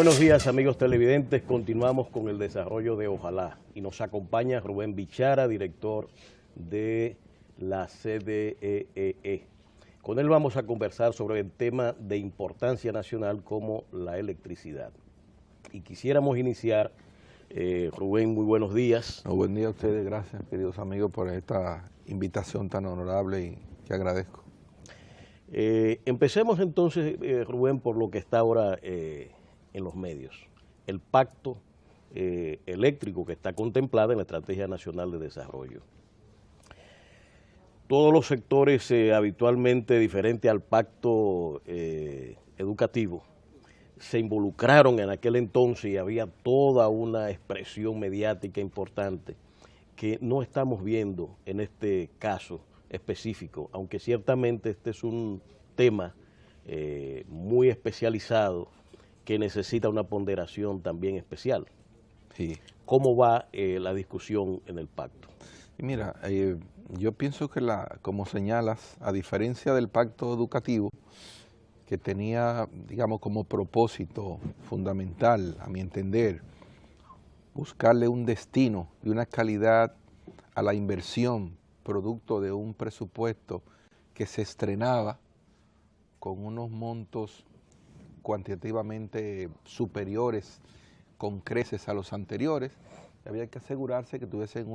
buenos días, amigos televidentes. Continuamos con el desarrollo de Ojalá y nos acompaña Rubén Bichara, director de la CDEE. Con él vamos a conversar sobre el tema de importancia nacional como la electricidad. Y quisiéramos iniciar, Rubén, muy buenos días. Buen día a ustedes, gracias queridos amigos por esta invitación tan honorable y que agradezco. Empecemos entonces, Rubén, por lo que está ahora en los medios, el pacto eléctrico que está contemplado en la Estrategia Nacional de Desarrollo. Todos los sectores habitualmente diferentes al pacto educativo se involucraron en aquel entonces y había toda una expresión mediática importante que no estamos viendo en este caso específico, aunque ciertamente este es un tema muy especializado que necesita una ponderación también especial. Sí. ¿Cómo va la discusión en el pacto? Mira, yo pienso que, como señalas, a diferencia del pacto educativo, que tenía, digamos, como propósito fundamental, a mi entender, buscarle un destino y una calidad a la inversión, producto de un presupuesto que se estrenaba con unos montos cuantitativamente superiores, con creces a los anteriores, había que asegurarse que tuviesen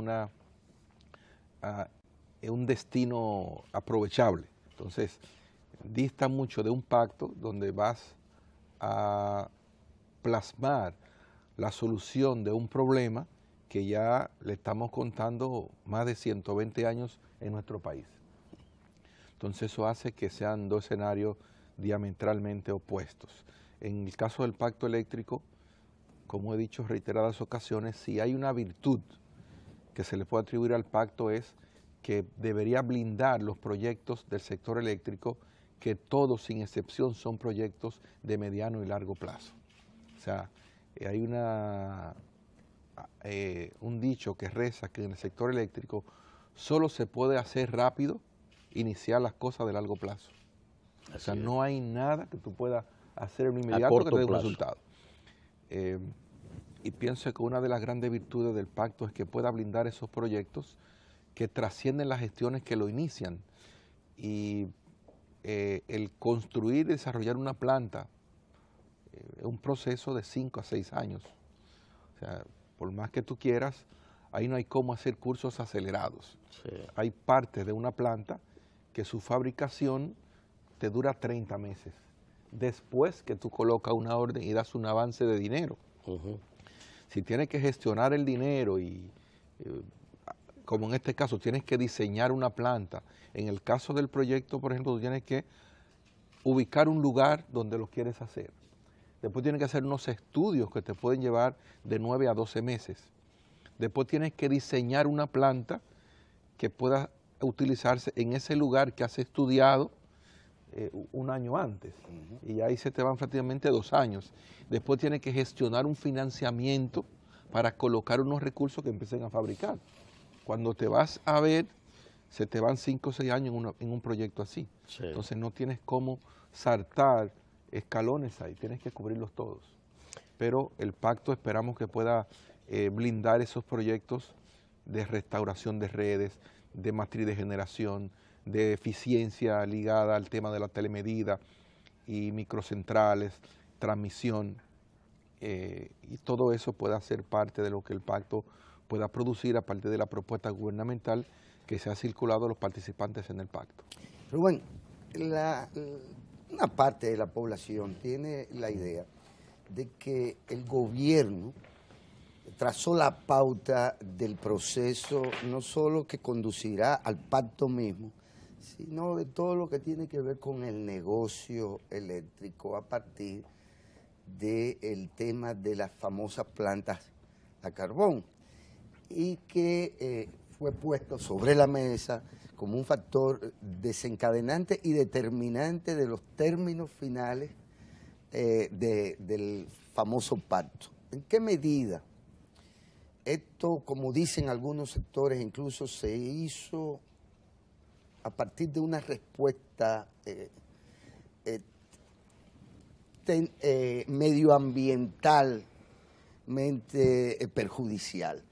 un destino aprovechable. Entonces, dista mucho de un pacto donde vas a plasmar la solución de un problema que ya le estamos contando más de 120 años en nuestro país. Entonces eso hace que sean dos escenarios diametralmente opuestos. En el caso del pacto eléctrico, como he dicho en reiteradas ocasiones, si hay una virtud que se le puede atribuir al pacto es que debería blindar los proyectos del sector eléctrico, que todos sin excepción son proyectos de mediano y largo plazo. O sea, hay un dicho que reza que en el sector eléctrico solo se puede hacer rápido, iniciar las cosas de largo plazo. O sea, no hay nada que tú puedas hacer en inmediato que te dé un resultado. Y pienso que una de las grandes virtudes del pacto es que pueda blindar esos proyectos que trascienden las gestiones que lo inician. Y el construir y desarrollar una planta es un proceso de 5 a 6 años. O sea, por más que tú quieras, ahí no hay cómo hacer cursos acelerados. Sí. Hay partes de una planta que su fabricación te dura 30 meses. Después que tú colocas una orden y das un avance de dinero. Si tienes que gestionar el dinero y, como en este caso, tienes que diseñar una planta. En el caso del proyecto, por ejemplo, tú tienes que ubicar un lugar donde lo quieres hacer. Después tienes que hacer unos estudios que te pueden llevar de 9 a 12 meses. Después tienes que diseñar una planta que pueda utilizarse en ese lugar que has estudiado un año antes. Y ahí se te van prácticamente 2 años. Después tienes que gestionar un financiamiento para colocar unos recursos que empiecen a fabricar. Cuando te vas a ver, se te van 5 o 6 años en un proyecto así. Sí. Entonces no tienes cómo saltar escalones ahí, tienes que cubrirlos todos. Pero el pacto esperamos que pueda blindar esos proyectos de restauración de redes, de matriz de generación, de eficiencia ligada al tema de la telemedida y microcentrales, transmisión, y todo eso pueda ser parte de lo que el pacto pueda producir a partir de la propuesta gubernamental que se ha circulado a los participantes en el pacto. Rubén, una parte de la población tiene la idea de que el gobierno trazó la pauta del proceso no solo que conducirá al pacto mismo, sino de todo lo que tiene que ver con el negocio eléctrico a partir del tema de las famosas plantas a carbón, y que fue puesto sobre la mesa como un factor desencadenante y determinante de los términos finales del famoso pacto. ¿En qué medida esto, como dicen algunos sectores, incluso se hizo a partir de una respuesta medioambientalmente perjudicial.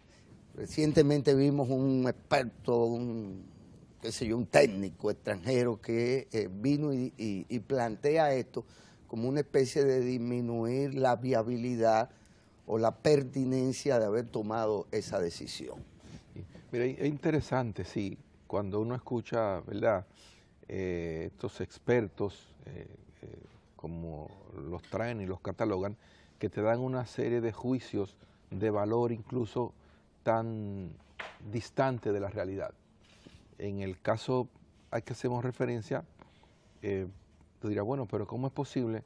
Recientemente vimos un experto, un técnico extranjero que vino y plantea esto como una especie de disminuir la viabilidad o la pertinencia de haber tomado esa decisión. Mira, es interesante, sí, cuando uno escucha, ¿verdad?, estos expertos, como los traen y los catalogan, que te dan una serie de juicios de valor incluso tan distante de la realidad. En el caso al que hacemos referencia, tú dirás, bueno, pero ¿cómo es posible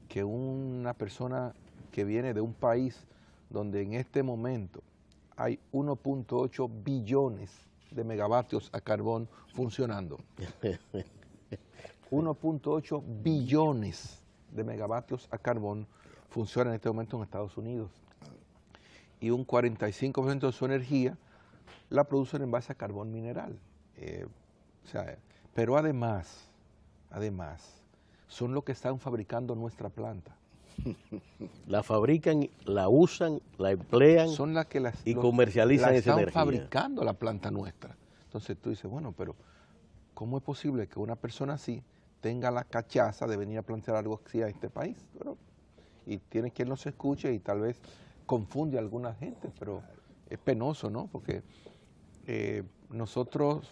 que una persona que viene de un país donde en este momento hay 1.8 billones de megavatios a carbón funcionando? 1.8 billones de megavatios a carbón funcionan en este momento en Estados Unidos. Y un 45% de su energía la producen en base a carbón mineral. Pero además, son los que están fabricando nuestra planta. La fabrican, la usan, la emplean Son las que y comercializan esa energía. Están fabricando la planta nuestra. Entonces tú dices, bueno, pero ¿cómo es posible que una persona así tenga la cachaza de venir a plantear algo así a este país? Pero, y tiene quien nos escuche y tal vez confunde a alguna gente, pero es penoso, ¿no? Porque nosotros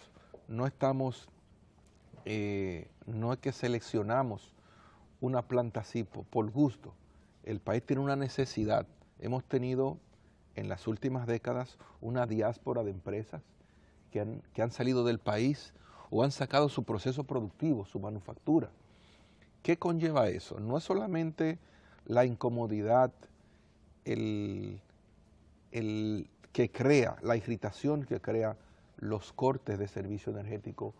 no estamos, no es que seleccionamos una planta así por gusto. El país tiene una necesidad. Hemos tenido en las últimas décadas una diáspora de empresas que han salido del país o han sacado su proceso productivo, su manufactura. ¿Qué conlleva eso? No es solamente la incomodidad, el que crea, la irritación que crea los cortes de servicio energético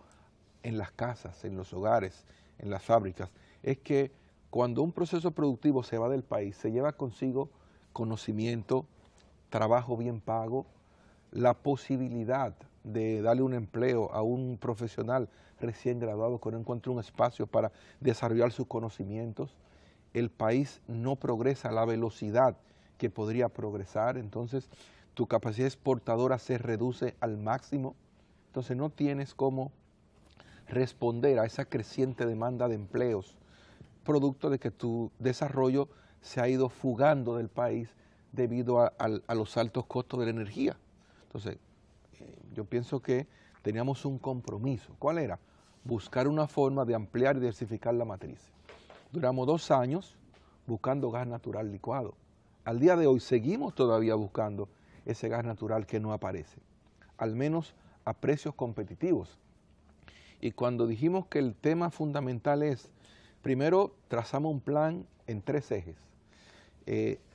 en las casas, en los hogares, en las fábricas, es que cuando un proceso productivo se va del país, se lleva consigo conocimiento, trabajo bien pago, la posibilidad de darle un empleo a un profesional recién graduado que no encuentre un espacio para desarrollar sus conocimientos. El país no progresa a la velocidad que podría progresar, entonces tu capacidad exportadora se reduce al máximo, entonces no tienes cómo responder a esa creciente demanda de empleos, producto de que tu desarrollo se ha ido fugando del país debido a los altos costos de la energía. Entonces, yo pienso que teníamos un compromiso. ¿Cuál era? Buscar una forma de ampliar y diversificar la matriz. Duramos 2 años buscando gas natural licuado. Al día de hoy seguimos todavía buscando ese gas natural que no aparece, al menos a precios competitivos. Y cuando dijimos que el tema fundamental es, primero trazamos un plan en 3 ejes,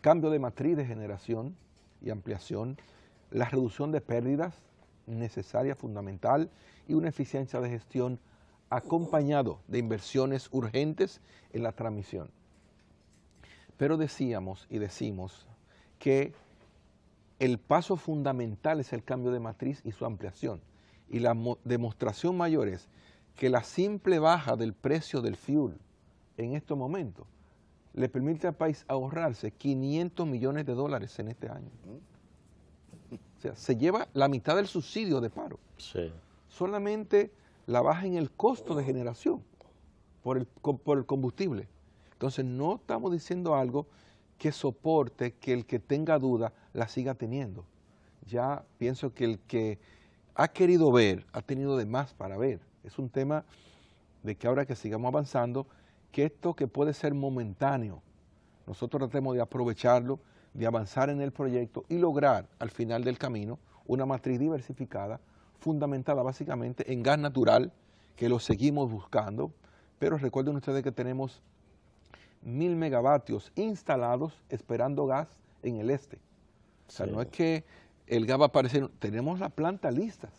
cambio de matriz de generación y ampliación, la reducción de pérdidas necesaria, fundamental, y una eficiencia de gestión acompañado de inversiones urgentes en la transmisión. Pero decíamos y decimos que el paso fundamental es el cambio de matriz y su ampliación. Y la demostración mayor es que la simple baja del precio del fuel en estos momentos le permite al país ahorrarse $500 millones en este año. O sea, se lleva la mitad del subsidio de paro. Sí. Solamente la baja en el costo de generación por el combustible. Entonces no estamos diciendo algo que soporte que el que tenga duda la siga teniendo. Ya pienso que el que ha querido ver, ha tenido de más para ver. Es un tema de que ahora que sigamos avanzando, que esto que puede ser momentáneo, nosotros tratemos de aprovecharlo, de avanzar en el proyecto y lograr al final del camino una matriz diversificada, fundamentada básicamente en gas natural, que lo seguimos buscando, pero recuerden ustedes que tenemos 1000 megavatios instalados esperando gas en el este. O sea, no es que el gas va a aparecer, tenemos la planta listas,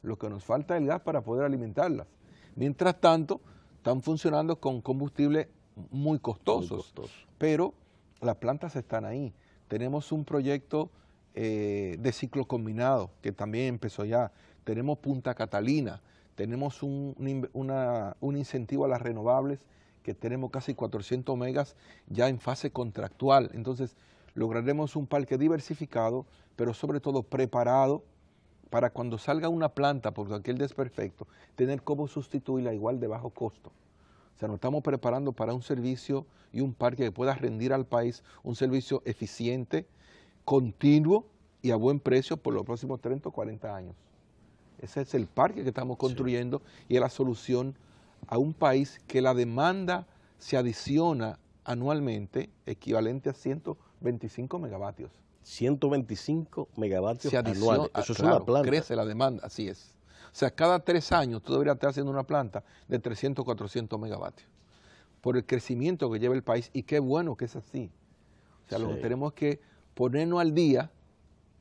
lo que nos falta es el gas para poder alimentarlas. Mientras tanto, están funcionando con combustibles muy costosos, pero las plantas están ahí. Tenemos un proyecto de ciclo combinado que también empezó ya. Tenemos Punta Catalina, tenemos un incentivo a las renovables que tenemos casi 400 megas ya en fase contractual. Entonces, lograremos un parque diversificado, pero sobre todo preparado para cuando salga una planta, porque aquel desperfecto, tener cómo sustituirla igual de bajo costo. O sea, nos estamos preparando para un servicio y un parque que pueda rendir al país un servicio eficiente, continuo y a buen precio por los próximos 30 o 40 años. Ese es el parque que estamos construyendo y es la solución a un país que la demanda se adiciona anualmente equivalente a 125 megavatios. 125 megavatios anuales. Eso es una planta. Crece la demanda, así es. O sea, cada 3 años tú deberías estar haciendo una planta de 300, 400 megavatios por el crecimiento que lleva el país y qué bueno que es así. O sea, lo que tenemos que ponernos al día,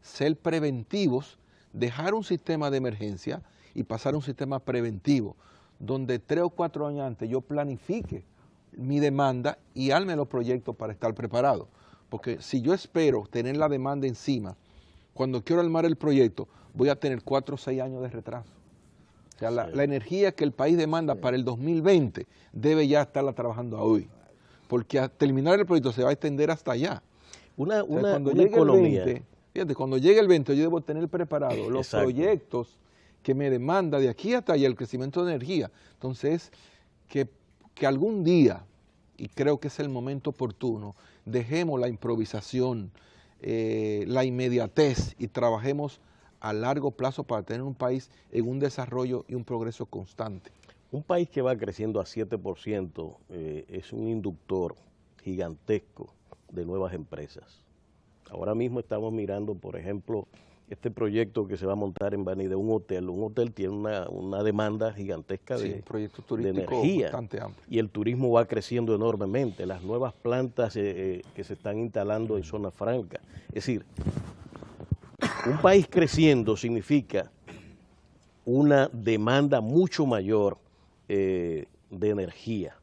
ser preventivos, dejar un sistema de emergencia y pasar a un sistema preventivo, donde 3 o 4 años antes yo planifique mi demanda y arme los proyectos para estar preparado. Porque si yo espero tener la demanda encima, cuando quiero armar el proyecto, voy a tener 4 o 6 años de retraso. O sea, la energía que el país demanda para el 2020 debe ya estarla trabajando hoy. Porque al terminar el proyecto se va a extender hasta allá. Cuando llegue el 20, yo debo tener preparados los proyectos que me demanda de aquí hasta allá el crecimiento de energía. Entonces, que algún día, y creo que es el momento oportuno, dejemos la improvisación, la inmediatez y trabajemos a largo plazo para tener un país en un desarrollo y un progreso constante. Un país que va creciendo a 7% es un inductor gigantesco de nuevas empresas. Ahora mismo estamos mirando, por ejemplo, este proyecto que se va a montar en Baní de un hotel. Un hotel tiene una demanda gigantesca de energía bastante amplio. Y el turismo va creciendo enormemente. Las nuevas plantas que se están instalando en zona franca. Es decir, un país creciendo significa una demanda mucho mayor de energía,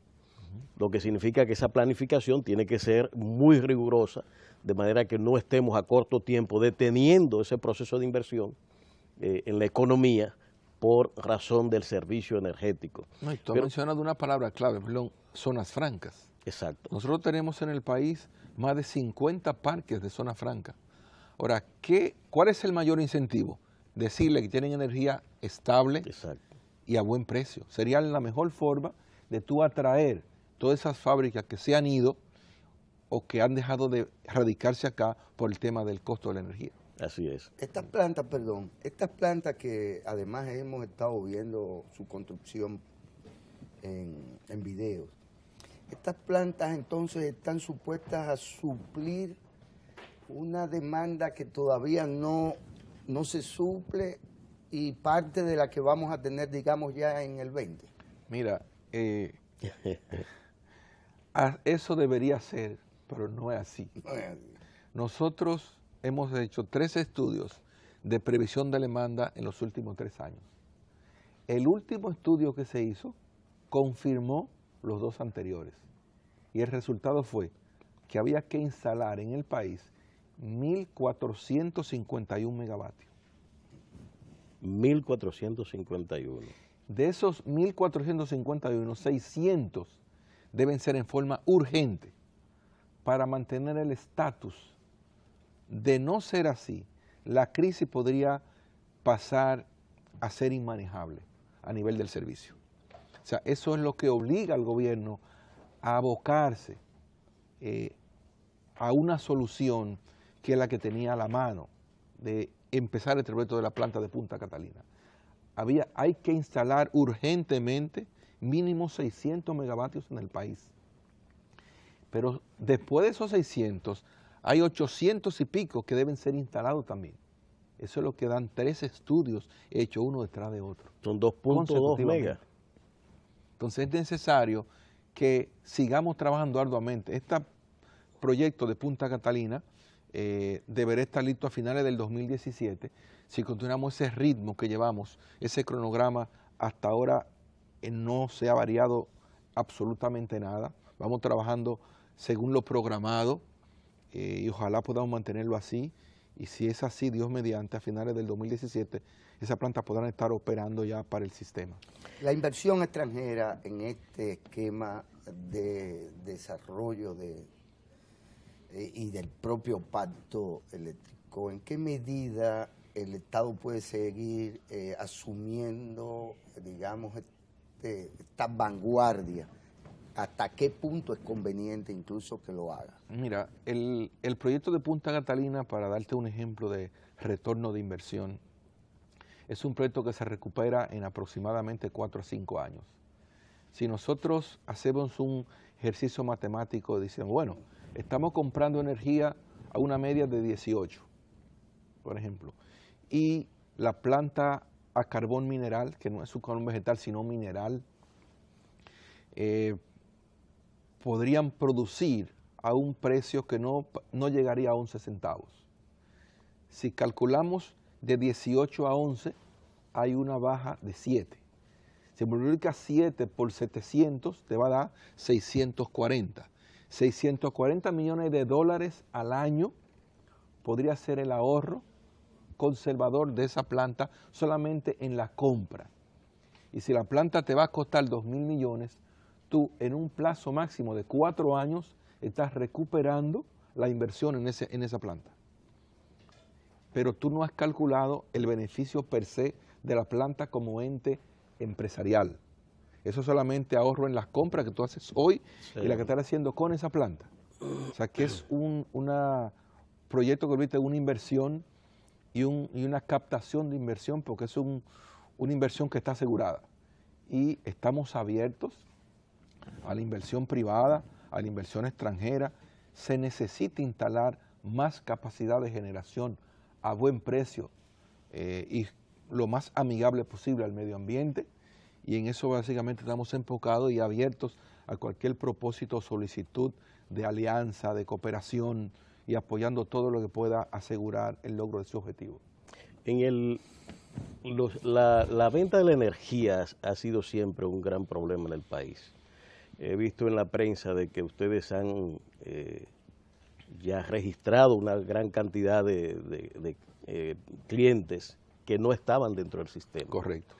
lo que significa que esa planificación tiene que ser muy rigurosa, de manera que no estemos a corto tiempo deteniendo ese proceso de inversión en la economía por razón del servicio energético. No, y tú has mencionado una palabra clave, zonas francas. Exacto. Nosotros tenemos en el país más de 50 parques de zona franca. Ahora, ¿cuál es el mayor incentivo? Decirle que tienen energía estable y a buen precio. Sería la mejor forma de tú atraer todas esas fábricas que se han ido o que han dejado de radicarse acá por el tema del costo de la energía. Así es. Estas plantas que además hemos estado viendo su construcción en videos, estas plantas entonces están supuestas a suplir una demanda que todavía no se suple y parte de la que vamos a tener, digamos, ya en el 20. Mira, eso debería ser, pero no es así. Nosotros hemos hecho 3 estudios de previsión de demanda en los últimos 3 años. El último estudio que se hizo confirmó los 2 anteriores y el resultado fue que había que instalar en el país 1.451 megavatios. 1.451. De esos 1.451, 600 deben ser en forma urgente para mantener el estatus. De no ser así, la crisis podría pasar a ser inmanejable a nivel del servicio. O sea, eso es lo que obliga al gobierno a abocarse a una solución que es la que tenía a la mano de empezar el proyecto de la planta de Punta Catalina. Hay que instalar urgentemente mínimo 600 megavatios en el país. Pero después de esos 600, hay 800 y pico que deben ser instalados también. Eso es lo que dan 3 estudios hechos uno detrás de otro. Son 2.2 megas. Entonces es necesario que sigamos trabajando arduamente. Este proyecto de Punta Catalina deberá estar listo a finales del 2017. Si continuamos ese ritmo que llevamos, ese cronograma, hasta ahora no se ha variado absolutamente nada. Vamos trabajando según lo programado y ojalá podamos mantenerlo así. Y si es así, Dios mediante, a finales del 2017, esas plantas podrán estar operando ya para el sistema. La inversión extranjera en este esquema de desarrollo y del propio pacto eléctrico, ¿en qué medida el Estado puede seguir asumiendo, digamos, esta vanguardia? ¿Hasta qué punto es conveniente incluso que lo haga? Mira, el proyecto de Punta Catalina, para darte un ejemplo de retorno de inversión, es un proyecto que se recupera en aproximadamente 4 a 5 años. Si nosotros hacemos un ejercicio matemático, dicen, bueno, estamos comprando energía a una media de 18, por ejemplo, y la planta a carbón mineral, que no es un carbón vegetal, sino mineral, podrían producir a un precio que no llegaría a 11 centavos. Si calculamos de 18 a 11, hay una baja de 7. Si multiplica 7 por 700, te va a dar 640. 640 millones de dólares al año podría ser el ahorro conservador de esa planta solamente en la compra. Y si la planta te va a costar 2.000 millones, tú en un plazo máximo de 4 años estás recuperando la inversión en esa planta. Pero tú no has calculado el beneficio per se de la planta como ente empresarial. Eso es solamente ahorro en las compras que tú haces hoy y la que estás haciendo con esa planta. O sea que es un proyecto que permite una inversión y una captación de inversión, porque es una inversión que está asegurada. Y estamos abiertos a la inversión privada, a la inversión extranjera. Se necesita instalar más capacidad de generación a buen precio y lo más amigable posible al medio ambiente, y en eso básicamente estamos enfocados y abiertos a cualquier propósito o solicitud de alianza, de cooperación, y apoyando todo lo que pueda asegurar el logro de su objetivo. La venta de la energía ha sido siempre un gran problema en el país. He visto en la prensa de que ustedes han ya registrado una gran cantidad de clientes que no estaban dentro del sistema. Correcto.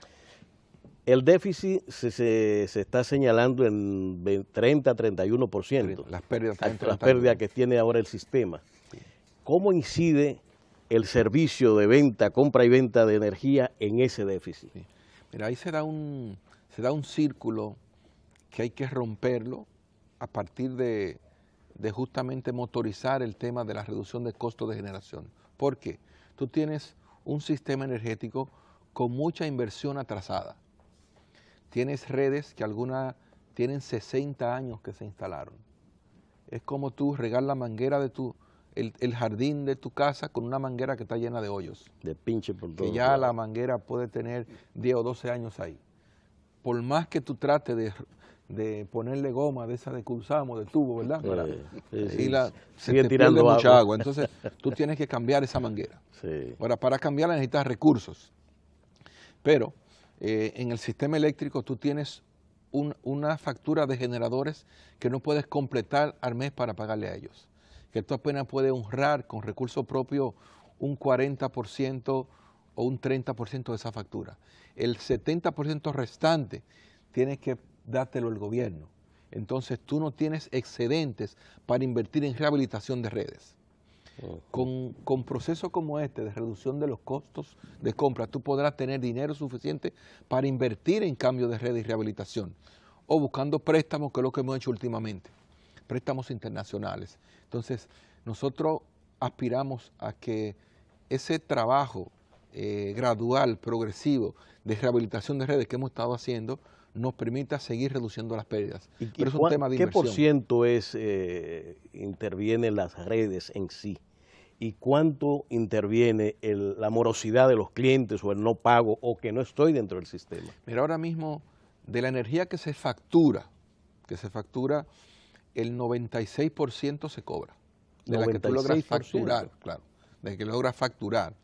El déficit se está señalando en 30 a 31%. Las pérdidas, las pérdidas que tiene ahora el sistema. Sí. ¿Cómo incide el servicio de venta, compra y venta de energía en ese déficit? Sí. Mira, ahí se da un círculo que hay que romperlo a partir de justamente motorizar el tema de la reducción de costos de generación. ¿Por qué? Tú tienes un sistema energético con mucha inversión atrasada. Tienes redes que algunas tienen 60 años que se instalaron. Es como tú regar la manguera de el jardín de tu casa con una manguera que está llena de hoyos. De pinche por todo. Que ya la manguera puede tener 10 o 12 años ahí. Por más que tú trates de ponerle goma de esa de que usamos, de tubo, ¿verdad? Se te pierde mucha agua. Entonces tú tienes que cambiar esa manguera. Sí. Ahora, para cambiarla necesitas recursos. Pero en el sistema eléctrico tú tienes una factura de generadores que no puedes completar al mes para pagarle a ellos. Que tú apenas puedes honrar con recursos propios un 40% o un 30% de esa factura. El 70% restante tienes que dártelo el gobierno. Entonces tú no tienes excedentes para invertir en rehabilitación de redes. Con procesos como este de reducción de los costos de compra, tú podrás tener dinero suficiente para invertir en cambio de redes y rehabilitación, o buscando préstamos, que es lo que hemos hecho últimamente, préstamos internacionales. Entonces, nosotros aspiramos a que ese trabajo gradual, progresivo, de rehabilitación de redes que hemos estado haciendo, nos permita seguir reduciendo las pérdidas. Pero es un tema de inversión. ¿Qué por ciento interviene las redes en sí? ¿Y cuánto interviene la morosidad de los clientes o el no pago o que no estoy dentro del sistema? Mira, ahora mismo, de la energía que se factura, el 96% se cobra. De la que tú logras facturar, claro, de la que logras facturar.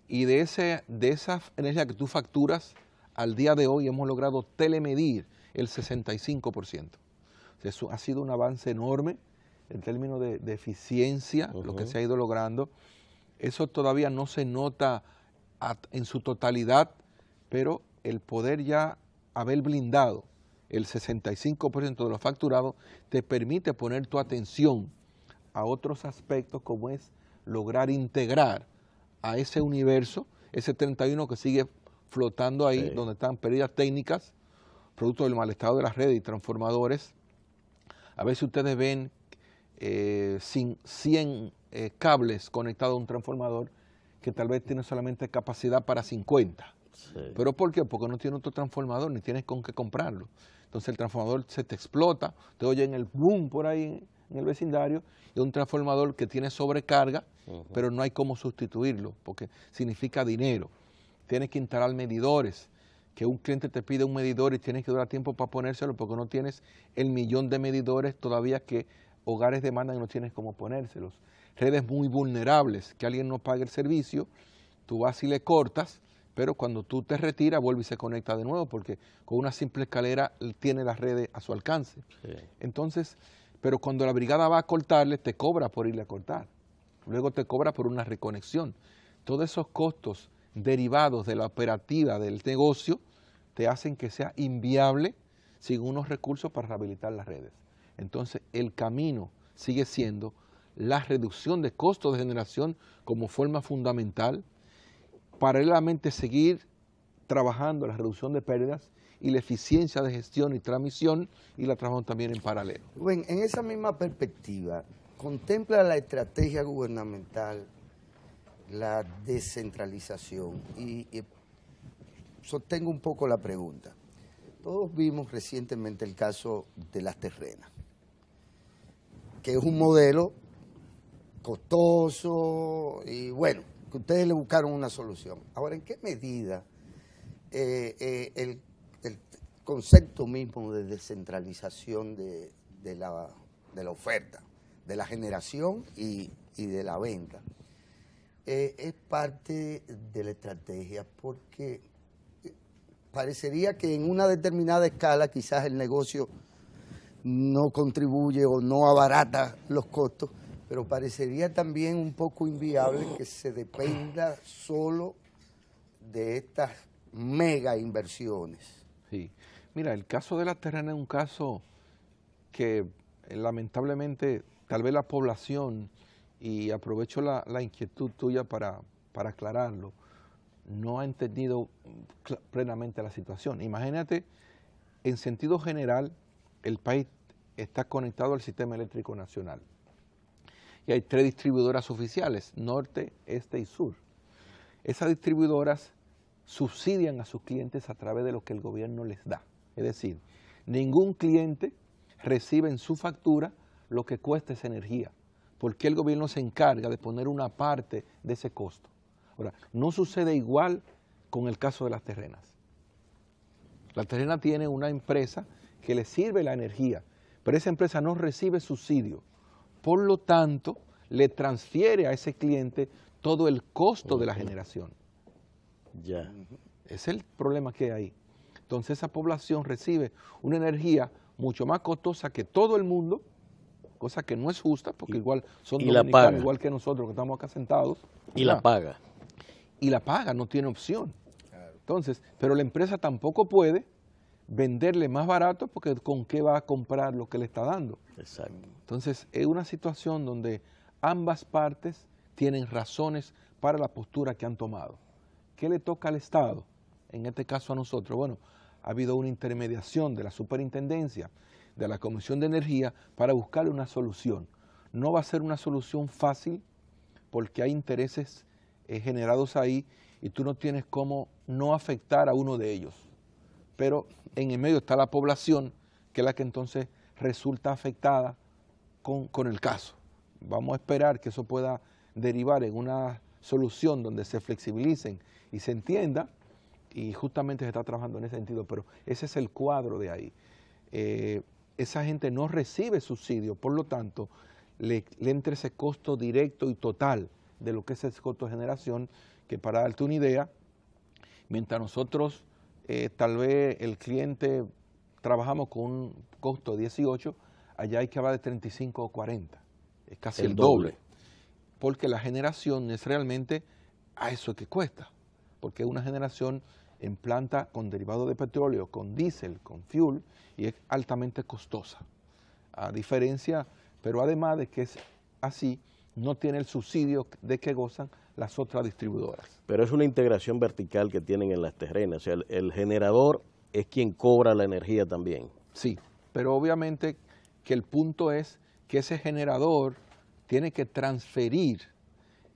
Y de esa energía que tú facturas, al día de hoy hemos logrado telemedir el 65%. Eso ha sido un avance enorme en términos de eficiencia, lo que se ha ido logrando. Eso todavía no se nota en su totalidad, pero el poder ya haber blindado el 65% de lo facturado, te permite poner tu atención a otros aspectos como es lograr integrar a ese universo, ese 31 que sigue flotando ahí, Sí. donde están pérdidas técnicas, producto del mal estado de las redes y transformadores. A veces ustedes ven 100 cables conectados a un transformador que tal vez tiene solamente capacidad para 50. Sí. ¿Pero por qué? Porque no tiene otro transformador, ni tienes con qué comprarlo. Entonces el transformador se te explota, te oyen el boom por ahí en el vecindario, y un transformador que tiene sobrecarga, pero no hay cómo sustituirlo, porque significa dinero. Tienes que instalar medidores, que un cliente te pide un medidor y tienes que durar tiempo para ponérselo porque no tienes el millón de medidores todavía que hogares demandan y no tienes cómo ponérselos. Redes muy vulnerables, que alguien no pague el servicio, tú vas y le cortas, pero cuando tú te retiras vuelve y se conecta de nuevo porque con una simple escalera tiene las redes a su alcance. Sí. Entonces, pero cuando la brigada va a cortarle, te cobra por irle a cortar. Luego te cobra por una reconexión. Todos esos costos derivados de la operativa del negocio te hacen que sea inviable sin unos recursos para rehabilitar las redes. Entonces, el camino sigue siendo la reducción de costos de generación como forma fundamental, paralelamente seguir trabajando la reducción de pérdidas y la eficiencia de gestión y transmisión, y la trabajamos también en paralelo. Rubén, en esa misma perspectiva, ¿contempla la estrategia gubernamental la descentralización? Y sostengo un poco la pregunta. Todos vimos recientemente el caso de Las Terrenas, que es un modelo costoso y bueno, que ustedes le buscaron una solución. Ahora, ¿en qué medida el concepto mismo de descentralización de la oferta, de la generación y de la venta, es parte de la estrategia? Porque parecería que en una determinada escala quizás el negocio no contribuye o no abarata los costos, pero parecería también un poco inviable que se dependa solo de estas mega inversiones. Sí. Mira, el caso de Las Terrenas es un caso que lamentablemente tal vez la población, y aprovecho la inquietud tuya para aclararlo, no ha entendido plenamente la situación. Imagínate, en sentido general, el país está conectado al sistema eléctrico nacional. Y hay 3 distribuidoras oficiales, norte, este y sur. Esas distribuidoras subsidian a sus clientes a través de lo que el gobierno les da. Es decir, ningún cliente recibe en su factura lo que cuesta esa energía, porque el gobierno se encarga de poner una parte de ese costo. Ahora, no sucede igual con el caso de Las Terrenas. La Terrena tiene una empresa que le sirve la energía, pero esa empresa no recibe subsidio. Por lo tanto, le transfiere a ese cliente todo el costo de la generación. Ya. Ese es el problema que hay ahí. Entonces esa población recibe una energía mucho más costosa que todo el mundo, cosa que no es justa, porque igual son y la dominicanos paga. igual que nosotros que estamos acá sentados. Y la paga. Y la paga, no tiene opción. Entonces, pero la empresa tampoco puede venderle más barato porque con qué va a comprar lo que le está dando. Exacto. Entonces, es una situación donde ambas partes tienen razones para la postura que han tomado. ¿Qué le toca al Estado? En este caso a nosotros. Bueno, ha habido una intermediación de la superintendencia, de la Comisión de Energía, para buscarle una solución. No va a ser una solución fácil porque hay intereses generados ahí y tú no tienes cómo no afectar a uno de ellos. Pero en el medio está la población, que es la que entonces resulta afectada con el caso. Vamos a esperar que eso pueda derivar en una solución donde se flexibilicen y se entienda, y justamente se está trabajando en ese sentido, pero ese es el cuadro de ahí. Esa gente no recibe subsidio, por lo tanto, le entra ese costo directo y total de lo que es ese costo de generación, que para darte una idea, mientras nosotros tal vez el cliente trabajamos con un costo de 18, allá hay que hablar de 35 o 40, es casi el doble, porque la generación es realmente a eso que cuesta, porque es una generación en planta con derivado de petróleo, con diésel, con fuel, y es altamente costosa. A diferencia, pero además de que es así, no tiene el subsidio de que gozan las otras distribuidoras. Pero es una integración vertical que tienen en las terrenas, o sea, el generador es quien cobra la energía también. Sí, pero obviamente que el punto es que ese generador tiene que transferir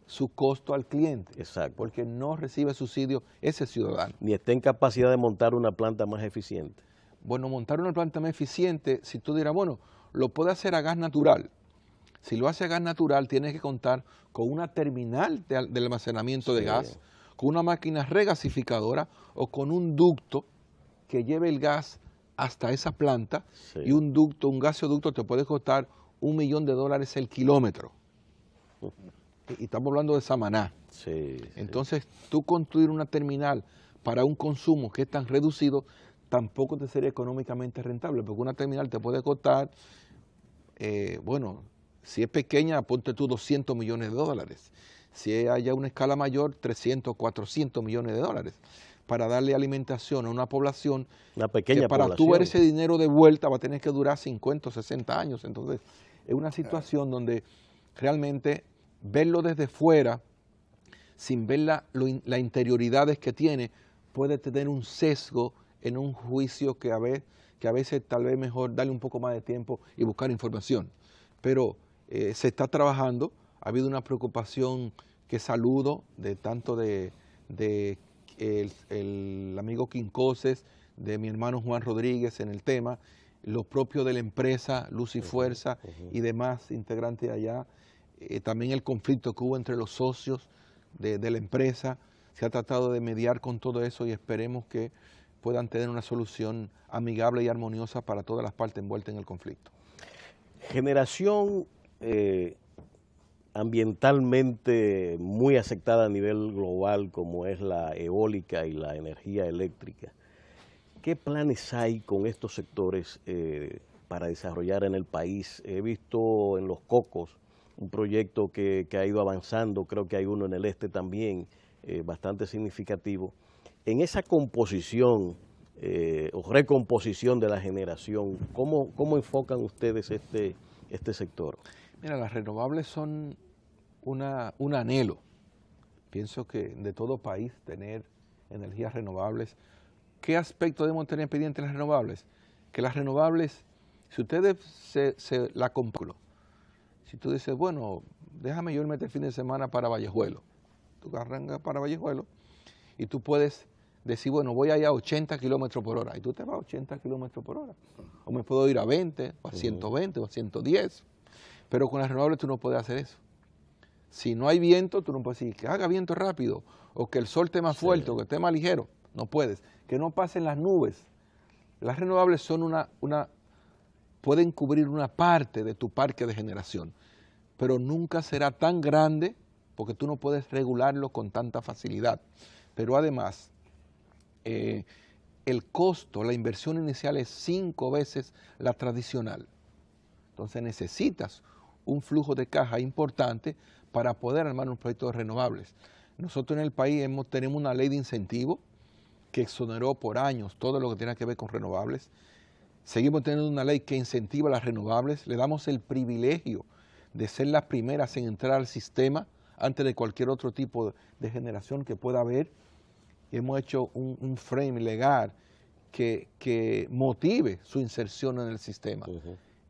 su costo al cliente. Exacto. Porque no recibe subsidio ese ciudadano. Ni está en capacidad de montar una planta más eficiente. Bueno, montar una planta más eficiente, si tú dirás, bueno, lo puede hacer a gas natural. Si lo hace a gas natural, tienes que contar con una terminal de almacenamiento de gas, con una máquina regasificadora o con un ducto que lleve el gas hasta esa planta, y un ducto, un gasoducto te puede costar $1 millón el kilómetro. Y estamos hablando de Samaná. Entonces, tú construir una terminal para un consumo que es tan reducido, tampoco te sería económicamente rentable, porque una terminal te puede costar, bueno, si es pequeña, ponte tú $200 millones. Si hay a una escala mayor, 300, 400 millones de dólares. Para darle alimentación a una población, una pequeña que para población. tú ver ese dinero de vuelta va a tener que durar 50 o 60 años. Entonces, es una situación donde realmente verlo desde fuera, sin ver la interioridades que tiene, puede tener un sesgo en un juicio que a veces tal vez mejor darle un poco más de tiempo y buscar información. Pero se está trabajando, ha habido una preocupación que saludo de tanto de el amigo Quincoses, de mi hermano Juan Rodríguez en el tema, lo propio de la empresa Luz y Fuerza y demás integrantes de allá, también el conflicto que hubo entre los socios de la empresa. Se ha tratado de mediar con todo eso y esperemos que puedan tener una solución amigable y armoniosa para todas las partes envueltas en el conflicto. Generación ambientalmente muy aceptada a nivel global, como es la eólica y la energía eléctrica. ¿Qué planes hay con estos sectores para desarrollar en el país? He visto en Los Cocos un proyecto que ha ido avanzando, creo que hay uno en el este también, bastante significativo. En esa composición o recomposición de la generación, ¿cómo enfocan ustedes este sector? Mira, las renovables son un anhelo. Pienso que de todo país tener energías renovables. ¿Qué aspecto debemos tener pendiente en las renovables? Que las renovables, si ustedes se la comparan, si tú dices, bueno, déjame yo irme este fin de semana para Vallejuelo, tú arrancas para Vallejuelo y tú puedes decir, bueno, voy allá a 80 kilómetros por hora, y tú te vas a 80 kilómetros por hora, o me puedo ir a 20, o a 120, o a 110, pero con las renovables tú no puedes hacer eso. Si no hay viento, tú no puedes decir que haga viento rápido, o que el sol esté más fuerte, o que esté más ligero, no puedes, que no pasen las nubes. Las renovables son pueden cubrir una parte de tu parque de generación, pero nunca será tan grande porque tú no puedes regularlo con tanta facilidad. Pero además, el costo, la inversión inicial es 5 veces la tradicional. Entonces necesitas un flujo de caja importante para poder armar un proyecto de renovables. Nosotros en el país tenemos una ley de incentivo que exoneró por años todo lo que tiene que ver con renovables. Seguimos teniendo una ley que incentiva las renovables. Le damos el privilegio de ser las primeras en entrar al sistema antes de cualquier otro tipo de generación que pueda haber. Y hemos hecho un frame legal que motive su inserción en el sistema.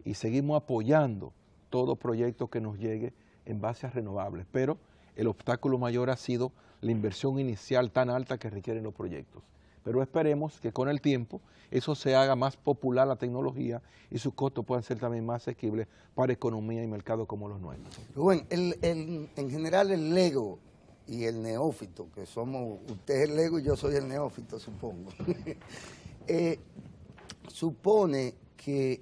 Y seguimos apoyando todo proyecto que nos llegue en base a renovables. Pero el obstáculo mayor ha sido la inversión inicial tan alta que requieren los proyectos. Pero esperemos que con el tiempo eso se haga más popular la tecnología y sus costos puedan ser también más asequibles para economía y mercado como los nuestros. Rubén, en general el lego y el neófito, que somos, usted es el lego y yo soy el neófito, supongo, supone que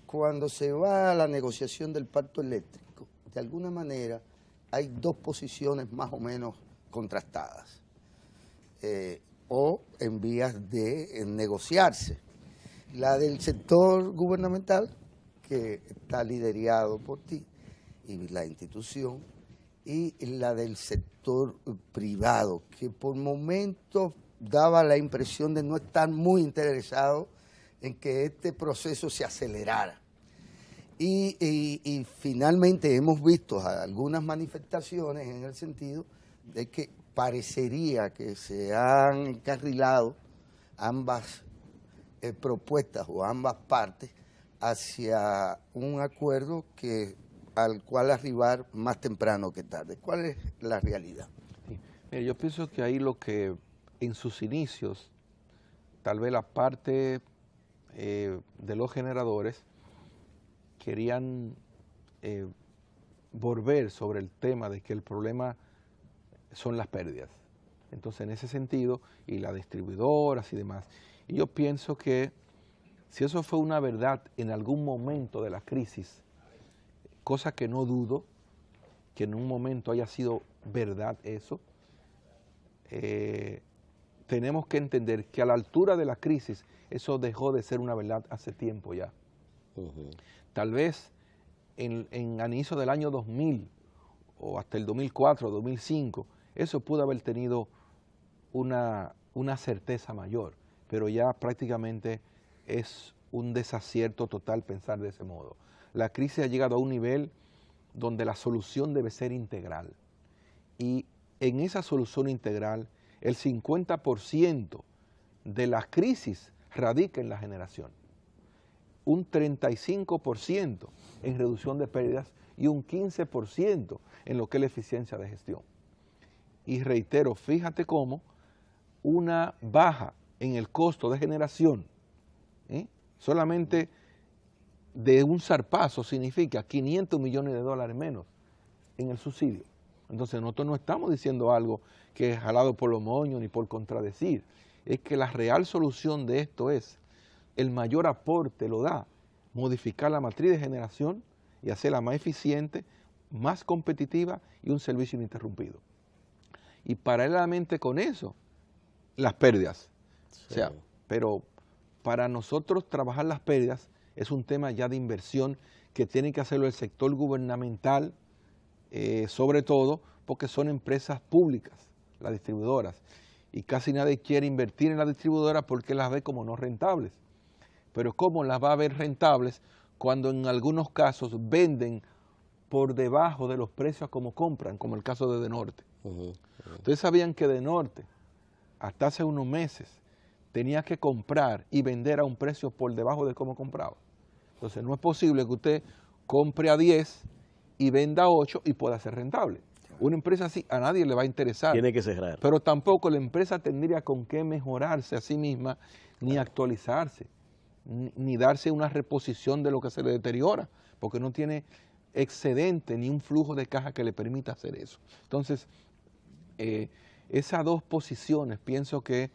cuando se va a la negociación del pacto eléctrico, de alguna manera hay dos posiciones más o menos contrastadas. O en vías de negociarse. La del sector gubernamental, que está liderado por ti y la institución, y la del sector privado, que por momentos daba la impresión de no estar muy interesado en que este proceso se acelerara. Y finalmente hemos visto algunas manifestaciones en el sentido de que parecería que se han encarrilado ambas propuestas o ambas partes hacia un acuerdo al cual arribar más temprano que tarde. ¿Cuál es la realidad? Sí. Mira, yo pienso que ahí lo que en sus inicios, tal vez la parte de los generadores querían volver sobre el tema de que el problema son las pérdidas. Entonces, en ese sentido, y las distribuidoras y demás. Y yo pienso que si eso fue una verdad en algún momento de la crisis, cosa que no dudo, que en un momento haya sido verdad eso, tenemos que entender que a la altura de la crisis eso dejó de ser una verdad hace tiempo ya. Tal vez en al inicio del año 2000 o hasta el 2004, 2005, eso pudo haber tenido una certeza mayor, pero ya prácticamente es un desacierto total pensar de ese modo. La crisis ha llegado a un nivel donde la solución debe ser integral y en esa solución integral el 50% de la crisis radica en la generación, un 35% en reducción de pérdidas y un 15% en lo que es la eficiencia de gestión. Y reitero, fíjate cómo una baja en el costo de generación, solamente de un zarpazo significa 500 millones de dólares menos en el subsidio. Entonces nosotros no estamos diciendo algo que es jalado por los moños ni por contradecir, es que la real solución de esto es, el mayor aporte lo da modificar la matriz de generación y hacerla más eficiente, más competitiva y un servicio ininterrumpido. Y paralelamente con eso, las pérdidas. Sí. O sea, pero para nosotros trabajar las pérdidas es un tema ya de inversión que tiene que hacerlo el sector gubernamental, sobre todo porque son empresas públicas, las distribuidoras, y casi nadie quiere invertir en las distribuidoras porque las ve como no rentables. Pero ¿cómo las va a ver rentables cuando en algunos casos venden por debajo de los precios como compran, como el caso de Denorte? Ustedes sabían que Denorte, hasta hace unos meses, tenía que comprar y vender a un precio por debajo de cómo compraba. Entonces no es posible que usted compre a 10 y venda a 8 y pueda ser rentable. Una empresa así a nadie le va a interesar. Tiene que cerrar. Pero tampoco la empresa tendría con qué mejorarse a sí misma, ni actualizarse, ni darse una reposición de lo que se le deteriora, porque no tiene excedente ni un flujo de caja que le permita hacer eso. Entonces, esas dos posiciones pienso que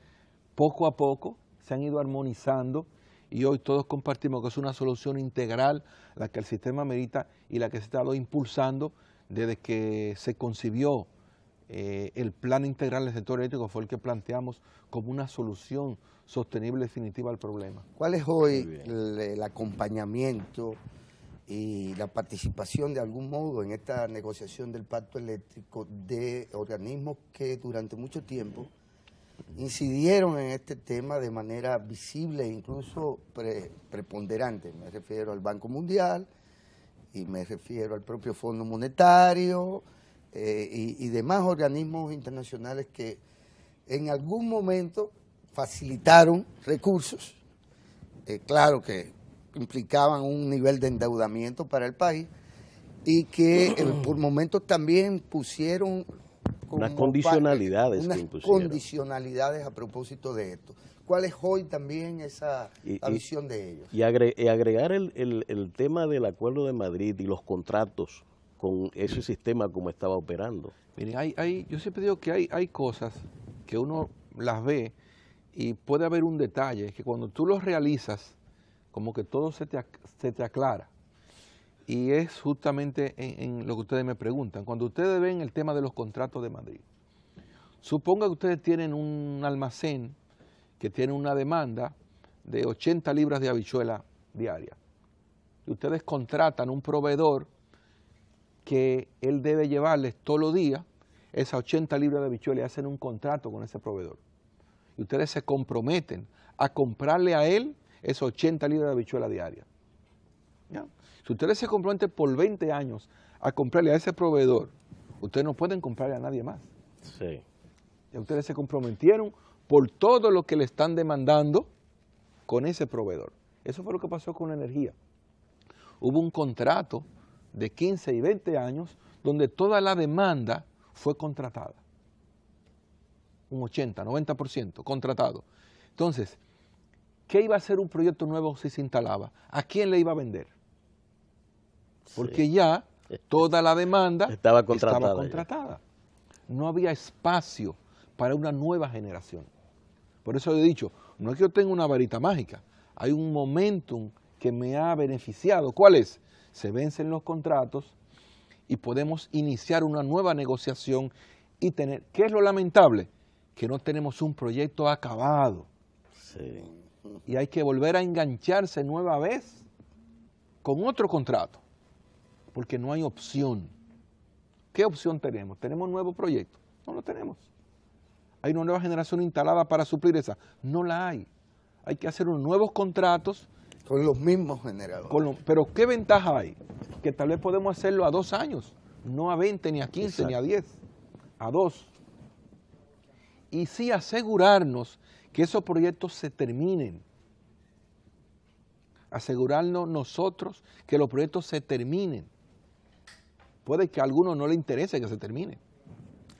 poco a poco se han ido armonizando y hoy todos compartimos que es una solución integral la que el sistema merita y la que se ha estado impulsando desde que se concibió el plan integral del sector eléctrico, fue el que planteamos como una solución sostenible y definitiva al problema. ¿Cuál es hoy el acompañamiento y la participación de algún modo en esta negociación del pacto eléctrico de organismos que durante mucho tiempo incidieron en este tema de manera visible e incluso preponderante? Me refiero al Banco Mundial y me refiero al propio Fondo Monetario y demás organismos internacionales que en algún momento facilitaron recursos, claro que implicaban un nivel de endeudamiento para el país y que por momentos también pusieron unas condicionalidades a propósito de esto. ¿Cuál es hoy también la visión de ellos? Y agregar el tema del Acuerdo de Madrid y los contratos con ese sistema como estaba operando. Miren, yo siempre digo que hay cosas que uno las ve y puede haber un detalle, que cuando tú los realizas, como que todo se te aclara. Y es justamente en lo que ustedes me preguntan. Cuando ustedes ven el tema de los contratos de Madrid, suponga que ustedes tienen un almacén que tiene una demanda de 80 libras de habichuela diaria. Y ustedes contratan un proveedor que él debe llevarles todos los días esas 80 libras de habichuela y hacen un contrato con ese proveedor. y ustedes se comprometen a comprarle a él esos 80 libras de habichuela diaria. ¿Ya? Si ustedes se comprometen por 20 años a comprarle a ese proveedor, ustedes no pueden comprarle a nadie más. Sí. Ya ustedes se comprometieron por todo lo que le están demandando con ese proveedor. Eso fue lo que pasó con la energía. Hubo un contrato de 15 y 20 años donde toda la demanda fue contratada. Un 80, 90% contratado. Entonces, ¿qué iba a ser un proyecto nuevo si se instalaba? ¿A quién le iba a vender? Porque ya toda la demanda estaba contratada. No había espacio para una nueva generación. Por eso he dicho, no es que yo tenga una varita mágica, hay un momentum que me ha beneficiado. ¿Cuál es? Se vencen los contratos y podemos iniciar una nueva negociación y tener, ¿qué es lo lamentable? Que no tenemos un proyecto acabado. Sí. Y hay que volver a engancharse nueva vez con otro contrato, porque no hay opción. ¿Qué opción tenemos? ¿Tenemos un nuevo proyecto? No lo tenemos. ¿Hay una nueva generación instalada para suplir esa? No la hay. Hay que hacer unos nuevos contratos. Con los mismos generadores. Pero ¿qué ventaja hay? Que tal vez podemos hacerlo a 2 años, no a 20, ni a 15, Exacto. ni a 10, a 2. Y sí asegurarnos que esos proyectos se terminen. Asegurarnos nosotros que los proyectos se terminen. Puede que a algunos no le interese que se termine.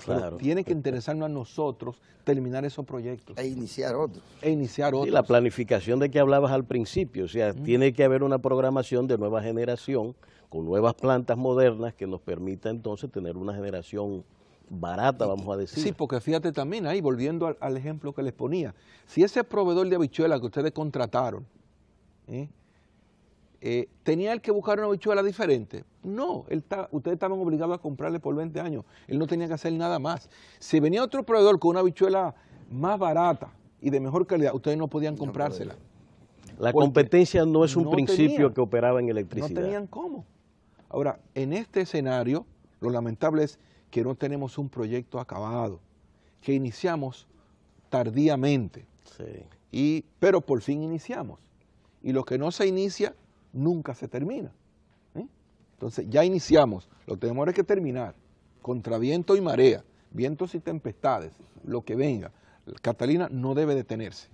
Pero Claro. tiene que interesarnos a nosotros terminar esos proyectos. E iniciar otros. E iniciar otros. Y la planificación de que hablabas al principio, o sea, tiene que haber una programación de nueva generación con nuevas plantas modernas que nos permita entonces tener una generación barata, vamos a decir. Sí, porque fíjate también ahí, volviendo al ejemplo que les ponía, si ese proveedor de habichuela que ustedes contrataron, ¿tenía él que buscar una habichuela diferente? No, ustedes estaban obligados a comprarle por 20 años, él no tenía que hacer nada más. Si venía otro proveedor con una habichuela más barata y de mejor calidad, ustedes no podían comprársela. La Porque competencia no es un no principio tenían. que operaba en electricidad. No tenían cómo. Ahora, en este escenario, lo lamentable es que no tenemos un proyecto acabado, que iniciamos tardíamente, Sí. pero por fin iniciamos. Y lo que no se inicia, nunca se termina. Entonces, ya iniciamos, lo que tenemos ahora que terminar, contra viento y marea, vientos y tempestades, lo que venga. Catalina no debe detenerse.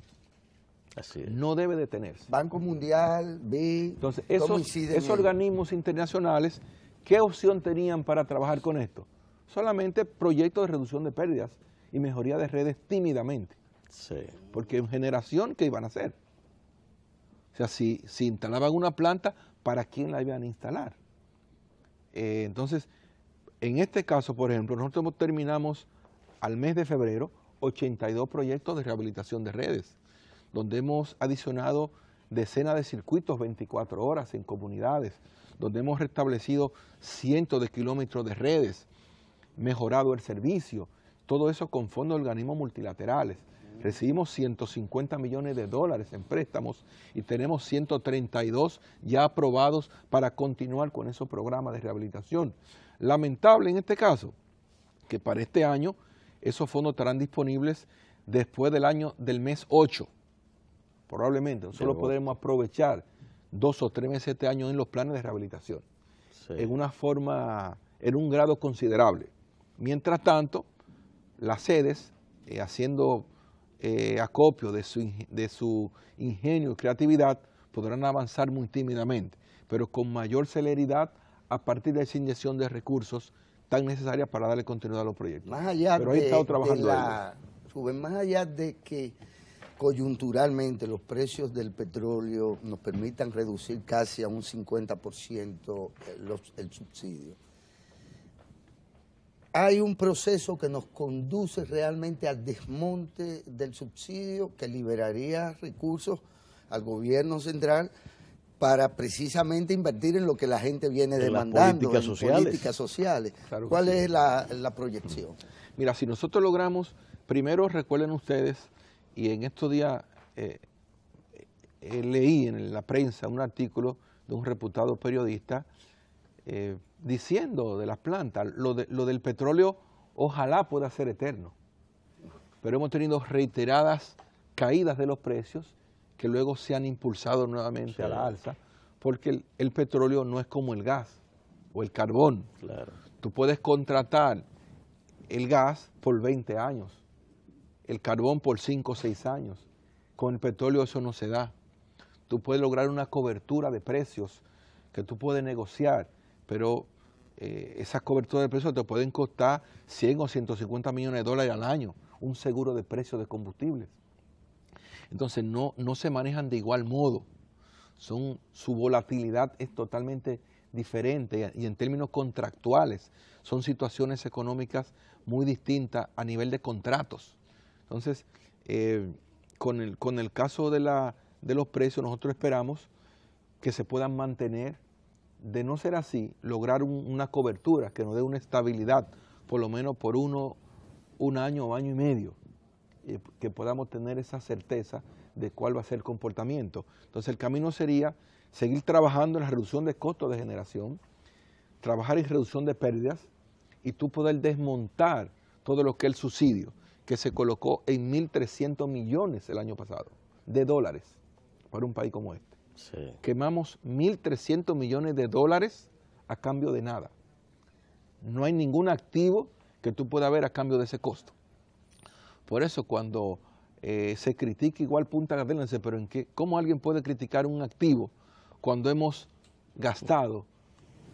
Así es. No debe detenerse. Banco Mundial, BID, Entonces, ¿cómo inciden esos organismos internacionales, ¿qué opción tenían para trabajar con esto? Solamente proyectos de reducción de pérdidas y mejoría de redes tímidamente. Sí. Porque en generación, ¿qué iban a hacer? O sea, si instalaban una planta, ¿para quién la iban a instalar? Entonces, en este caso, por ejemplo, nosotros terminamos al mes de febrero 82 proyectos de rehabilitación de redes, donde hemos adicionado decenas de circuitos 24 horas en comunidades, donde hemos restablecido cientos de kilómetros de redes, mejorado el servicio, todo eso con fondos de organismos multilaterales. Recibimos 150 millones de dólares en préstamos y tenemos 132 ya aprobados para continuar con esos programas de rehabilitación. Lamentable en este caso que para este año esos fondos estarán disponibles después del mes 8, probablemente. Solo podremos aprovechar 2 o 3 meses este año en los planes de rehabilitación, Sí. en un grado considerable. Mientras tanto, las sedes, haciendo acopio de su ingenio y creatividad, podrán avanzar muy tímidamente, pero con mayor celeridad a partir de esa inyección de recursos tan necesaria para darle continuidad a los proyectos. Más allá pero ahí estamos trabajando Rubén, más allá de que coyunturalmente los precios del petróleo nos permitan reducir casi a un 50% el subsidio, hay un proceso que nos conduce realmente al desmonte del subsidio que liberaría recursos al gobierno central para precisamente invertir en lo que la gente viene En las demandando, políticas sociales. políticas sociales. Claro que ¿Cuál sí. es la proyección? Mira, si nosotros logramos, primero recuerden ustedes, y en estos días leí en la prensa un artículo de un reputado periodista diciendo de las plantas, lo del petróleo ojalá pueda ser eterno. pero hemos tenido reiteradas caídas de los precios que luego se han impulsado nuevamente a la alza, porque el petróleo no es como el gas o el carbón. Claro. Tú puedes contratar el gas por 20 años, el carbón por 5 o 6 años. Con el petróleo eso no se da. Tú puedes lograr una cobertura de precios que tú puedes negociar, pero esas coberturas de precios te pueden costar 100 o 150 millones de dólares al año, un seguro de precios de combustibles. Entonces no se manejan de igual modo. Su volatilidad es totalmente diferente y en términos contractuales son situaciones económicas muy distintas a nivel de contratos. Entonces, con el caso de los precios, nosotros esperamos que se puedan mantener. De no ser así, lograr una cobertura que nos dé una estabilidad, por lo menos por un año o año y medio, que podamos tener esa certeza de cuál va a ser el comportamiento. Entonces el camino sería seguir trabajando en la reducción de costos de generación, trabajar en reducción de pérdidas y tú poder desmontar todo lo que es el subsidio, que se colocó en 1.300 millones el año pasado de dólares para un país como este. Sí. Quemamos 1.300 millones de dólares a cambio de nada. No hay ningún activo que tú puedas ver a cambio de ese costo. Por eso cuando se critica igual Punta Cardena, pero ¿cómo alguien puede criticar un activo cuando hemos gastado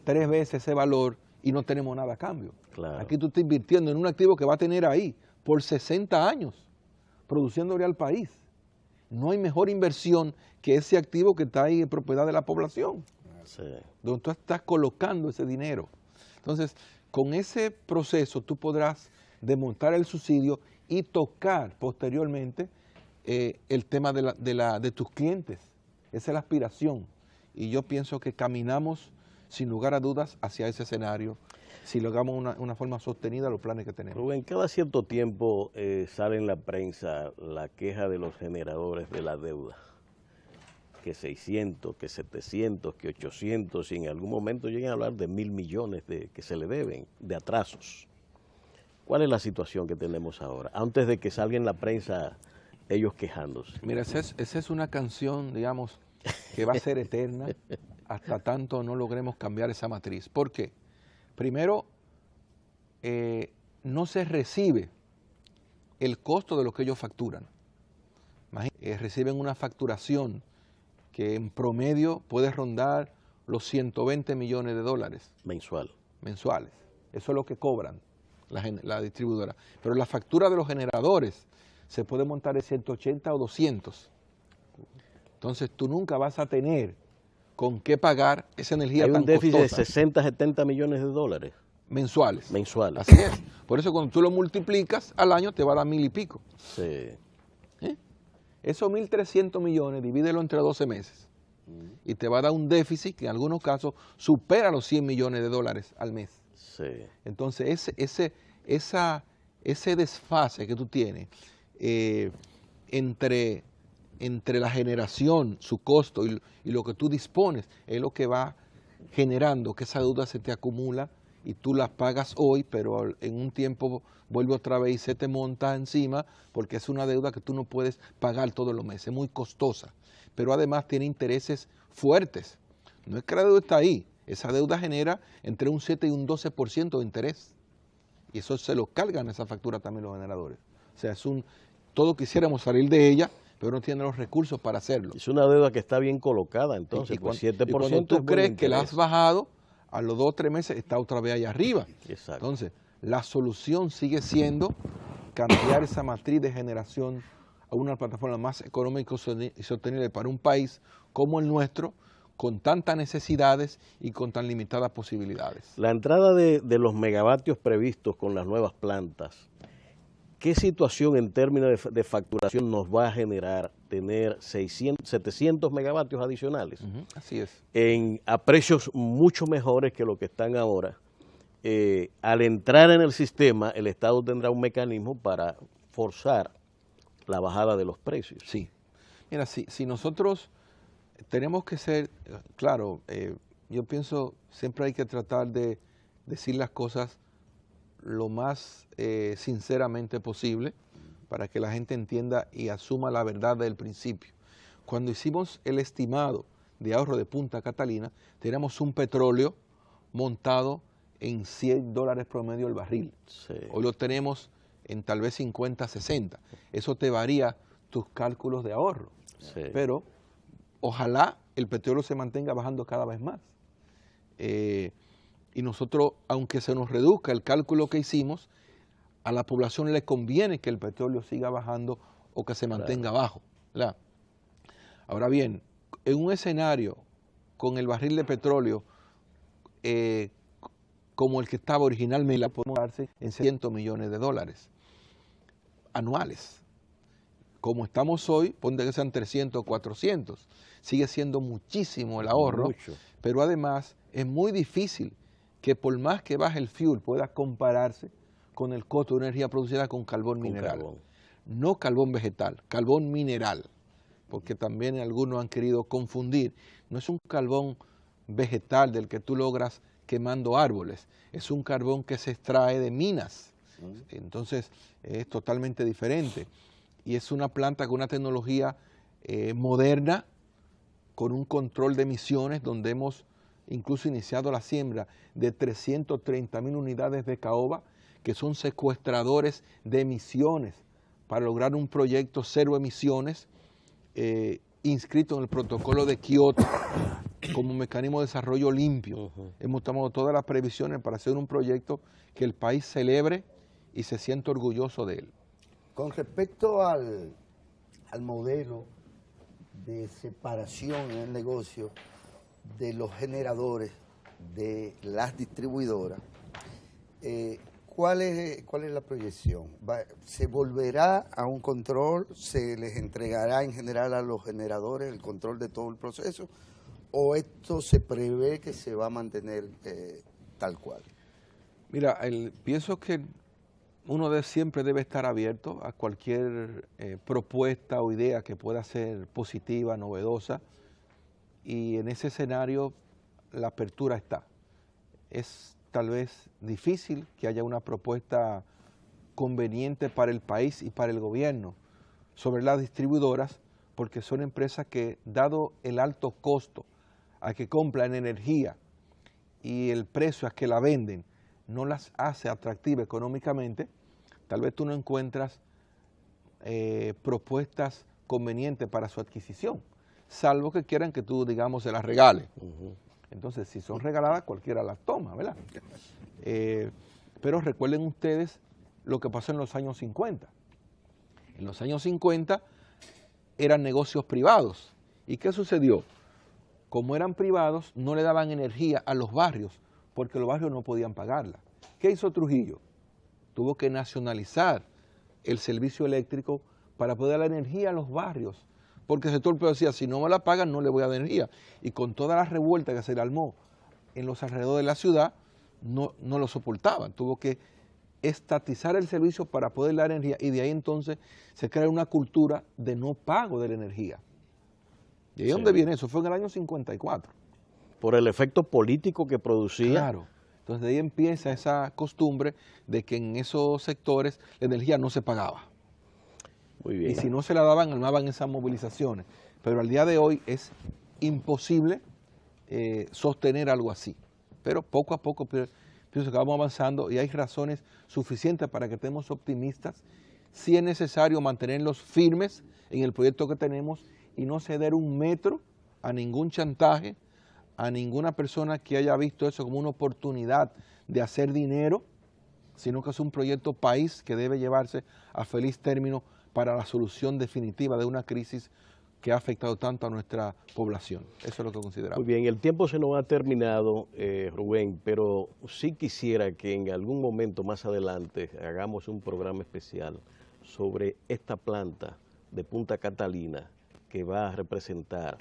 3 veces ese valor y no tenemos nada a cambio? Claro. Aquí tú estás invirtiendo en un activo que va a tener ahí por 60 años, produciéndole al país. No hay mejor inversión que ese activo que está ahí en propiedad de la población, Sí. donde tú estás colocando ese dinero. Entonces, con ese proceso tú podrás desmontar el subsidio y tocar posteriormente el tema de tus clientes. Esa es la aspiración. Y yo pienso que caminamos, sin lugar a dudas, hacia ese escenario, si logramos una forma sostenida los planes que tenemos. Rubén, cada cierto tiempo sale en la prensa la queja de los generadores de la deuda, que 600, que 700, que 800, y en algún momento llegan a hablar de 1.000 millones que se le deben, de atrasos. ¿Cuál es la situación que tenemos ahora? Antes de que salga en la prensa ellos quejándose. Mira, esa es una canción, digamos, que va a ser eterna hasta tanto no logremos cambiar esa matriz. ¿Por qué? Primero, no se recibe el costo de lo que ellos facturan. Reciben una facturación que en promedio puede rondar los 120 millones de dólares. Mensuales. Eso es lo que cobran la distribuidora. Pero la factura de los generadores se puede montar en 180 o 200. Entonces tú nunca vas a tener con qué pagar esa energía tan costosa. Hay un déficit de 60, 70 millones de dólares. Mensuales. Mensuales. Así es. Por eso cuando tú lo multiplicas al año te va a dar 1.000 y pico. Sí. Esos 1.300 millones, divídelo entre 12 meses y te va a dar un déficit que en algunos casos supera los 100 millones de dólares al mes. Sí. Entonces ese desfase que tú tienes entre la generación, su costo y lo que tú dispones es lo que va generando que esa deuda se te acumula y tú las pagas hoy, pero en un tiempo vuelve otra vez y se te monta encima porque es una deuda que tú no puedes pagar todos los meses, es muy costosa, pero además tiene intereses fuertes. No es que la deuda está ahí, esa deuda genera entre un 7 y un 12% de interés y eso se lo cargan esa factura también los generadores. O sea, todos quisiéramos salir de ella, pero no tienen los recursos para hacerlo. Es una deuda que está bien colocada, entonces, pues 7%. Y cuando tú crees que la has bajado, a los 2 o 3 meses está otra vez allá arriba. Exacto. Entonces, la solución sigue siendo cambiar esa matriz de generación a una plataforma más económica y sostenible para un país como el nuestro, con tantas necesidades y con tan limitadas posibilidades. La entrada de los megavatios previstos con las nuevas plantas, ¿qué situación en términos de facturación nos va a generar tener 700 megavatios adicionales? Así es. A precios mucho mejores que lo que están ahora. Al entrar en el sistema, el Estado tendrá un mecanismo para forzar la bajada de los precios. Sí. Mira, si nosotros tenemos que ser, claro, yo pienso siempre hay que tratar de decir las cosas lo más sinceramente posible, para que la gente entienda y asuma la verdad del principio. Cuando hicimos el estimado de ahorro de Punta Catalina, teníamos un petróleo montado en $100 promedio el barril. Sí. Hoy lo tenemos en tal vez 50, 60. Eso te varía tus cálculos de ahorro. Sí. Pero ojalá el petróleo se mantenga bajando cada vez más. Y nosotros, aunque se nos reduzca el cálculo que hicimos, a la población le conviene que el petróleo siga bajando o que se mantenga bajo, ¿verdad? Ahora bien, en un escenario con el barril de petróleo como el que estaba originalmente, la podemos darse en $100 millones anuales. Como estamos hoy, ponte que sean 300 o 400, sigue siendo muchísimo el ahorro, pero además es muy difícil que por más que baje el fuel pueda compararse con el costo de energía producida con carbón mineral. No carbón vegetal, carbón mineral, porque también algunos han querido confundir. No es un carbón vegetal del que tú logras quemando árboles, es un carbón que se extrae de minas. Entonces es totalmente diferente. Y es una planta con una tecnología moderna, con un control de emisiones, donde hemos incluso iniciado la siembra de 330,000 unidades de caoba, que son secuestradores de emisiones, para lograr un proyecto cero emisiones, inscrito en el protocolo de Kioto, como mecanismo de desarrollo limpio. Hemos tomado todas las previsiones para hacer un proyecto que el país celebre y se sienta orgulloso de él. Con respecto al modelo de separación en el negocio de los generadores de las distribuidoras, ¿cuál es la proyección? ¿Se volverá a un control? ¿Se les entregará en general a los generadores el control de todo el proceso? ¿O esto se prevé que se va a mantener tal cual? Mira, pienso que uno siempre debe estar abierto a cualquier propuesta o idea que pueda ser positiva, novedosa, y en ese escenario la apertura está. Es tal vez difícil que haya una propuesta conveniente para el país y para el gobierno sobre las distribuidoras, porque son empresas que, dado el alto costo a que compran energía y el precio a que la venden, no las hace atractivas económicamente. Tal vez tú no encuentras propuestas convenientes para su adquisición, salvo que quieran que tú, digamos, se las regales. Entonces, si son regaladas, cualquiera las toma, ¿verdad? Pero recuerden ustedes lo que pasó en los años 50. En los años 50 eran negocios privados. ¿Y qué sucedió? Como eran privados, no le daban energía a los barrios, porque los barrios no podían pagarla. ¿Qué hizo Trujillo? Tuvo que nacionalizar el servicio eléctrico para poder dar energía a los barrios, porque el sector privado decía, si no me la pagan, no le voy a dar energía. Y con toda la revuelta que se le armó en los alrededores de la ciudad, no lo soportaban. Tuvo que estatizar el servicio para poder dar energía, y de ahí entonces se crea una cultura de no pago de la energía. ¿Y de dónde viene eso? Fue en el año 54. Por el efecto político que producía. Claro. Entonces de ahí empieza esa costumbre de que en esos sectores la energía no se pagaba. Muy bien. Y si no se la daban, armaban esas movilizaciones. Pero al día de hoy es imposible sostener algo así. Pero poco a poco pienso que vamos avanzando, y hay razones suficientes para que estemos optimistas. Si es necesario mantenerlos firmes en el proyecto que tenemos y no ceder un metro a ningún chantaje, a ninguna persona que haya visto eso como una oportunidad de hacer dinero, sino que es un proyecto país que debe llevarse a feliz término para la solución definitiva de una crisis que ha afectado tanto a nuestra población. Eso es lo que consideramos. Muy bien, el tiempo se nos ha terminado, Rubén, pero sí quisiera que en algún momento más adelante hagamos un programa especial sobre esta planta de Punta Catalina, que va a representar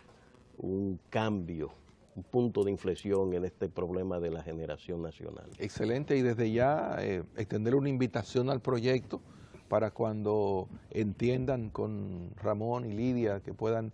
un cambio, un punto de inflexión en este problema de la generación nacional. Excelente, y desde ya extender una invitación al proyecto para cuando entiendan con Ramón y Lidia que puedan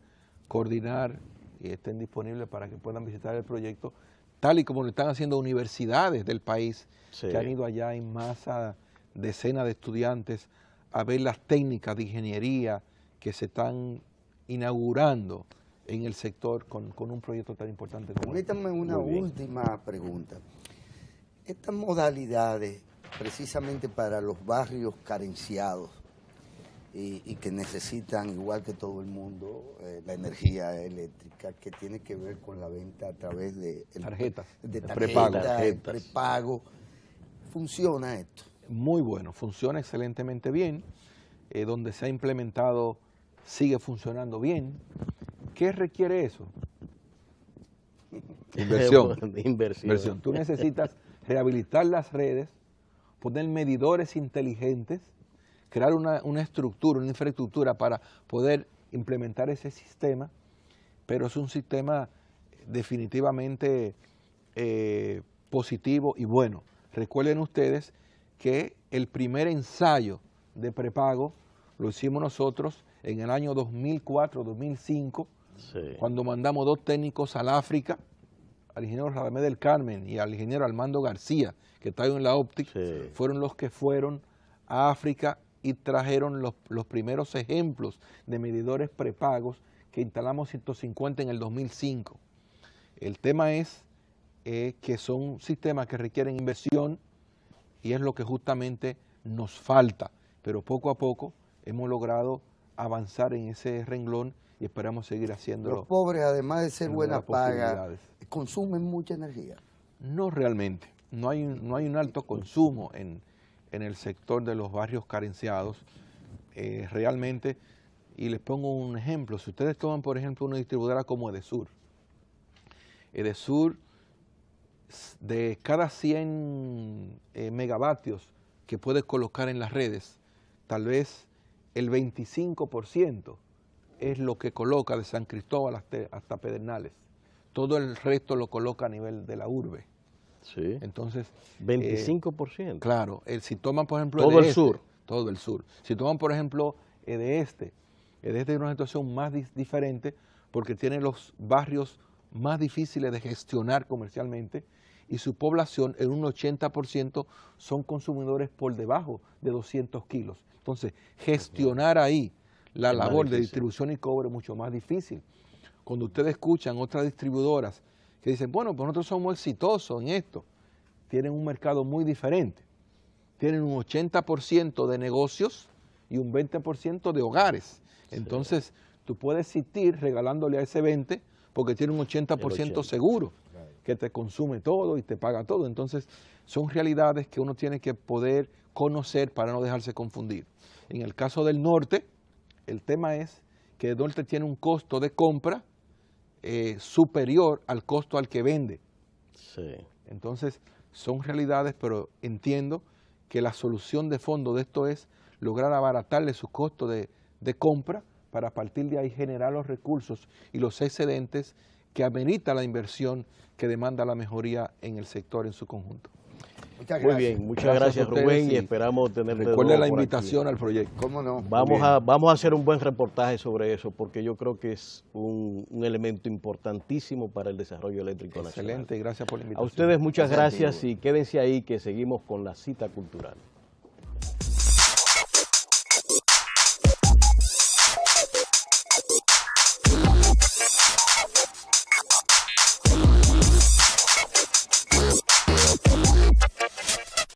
coordinar y estén disponibles para que puedan visitar el proyecto, tal y como lo están haciendo universidades del país, que han ido allá en masa, decenas de estudiantes, a ver las técnicas de ingeniería que se están inaugurando en el sector con un proyecto tan importante como este. Permítanme una última pregunta. Estas modalidades, precisamente para los barrios carenciados y que necesitan, igual que todo el mundo, la energía eléctrica, que tiene que ver con la venta a través de tarjetas, prepago, ¿funciona esto? Muy bueno, funciona excelentemente bien. Donde se ha implementado sigue funcionando bien. ¿Qué requiere eso? Inversión. Tú necesitas rehabilitar las redes, poner medidores inteligentes, crear una estructura, una infraestructura para poder implementar ese sistema, pero es un sistema definitivamente positivo y bueno. Recuerden ustedes que el primer ensayo de prepago lo hicimos nosotros en el año 2004-2005, cuando mandamos 2 técnicos al África, al ingeniero Radamés del Carmen y al ingeniero Armando García, que está en la óptica, fueron los que fueron a África y trajeron los primeros ejemplos de medidores prepagos que instalamos 150 en el 2005. El tema es que son sistemas que requieren inversión y es lo que justamente nos falta, pero poco a poco hemos logrado avanzar en ese renglón y esperamos seguir haciéndolo. Los pobres, además de ser buena paga, consumen mucha energía. No realmente, no hay un alto consumo en el sector de los barrios carenciados, realmente, y les pongo un ejemplo. Si ustedes toman, por ejemplo, una distribuidora como Edesur, de cada 100 megavatios que puede colocar en las redes, tal vez el 25% es lo que coloca de San Cristóbal hasta Pedernales. Todo el resto lo coloca a nivel de la urbe. Sí. Entonces, 25%. Claro, si toman, por ejemplo, todo el sur. Todo el sur. Si toman, por ejemplo, Edeste es una situación más diferente porque tiene los barrios más difíciles de gestionar comercialmente y su población, en un 80%, son consumidores por debajo de 200 kilos. Entonces, gestionar ahí la labor de distribución y cobro es mucho más difícil. Cuando ustedes escuchan otras distribuidoras que dicen, bueno, pues nosotros somos exitosos en esto, tienen un mercado muy diferente. Tienen un 80% de negocios y un 20% de hogares. Entonces, tú puedes existir regalándole a ese 20% porque tiene un 80% seguro, que te consume todo y te paga todo. Entonces, son realidades que uno tiene que poder conocer para no dejarse confundir. En el caso del norte, el tema es que el norte tiene un costo de compra superior al costo al que vende. Entonces, son realidades, pero entiendo que la solución de fondo de esto es lograr abaratarle su costo de compra para a partir de ahí generar los recursos y los excedentes que amerita la inversión que demanda la mejoría en el sector en su conjunto. Muchas gracias. Muy bien, muchas gracias Rubén y esperamos tenerle de nuevo recuerde la por invitación aquí. al proyecto. ¿Cómo no? Vamos a hacer un buen reportaje sobre eso porque yo creo que es un elemento importantísimo para el desarrollo eléctrico nacional. Excelente, y gracias por la invitación. A ustedes muchas gracias y quédense ahí que seguimos con la cita cultural.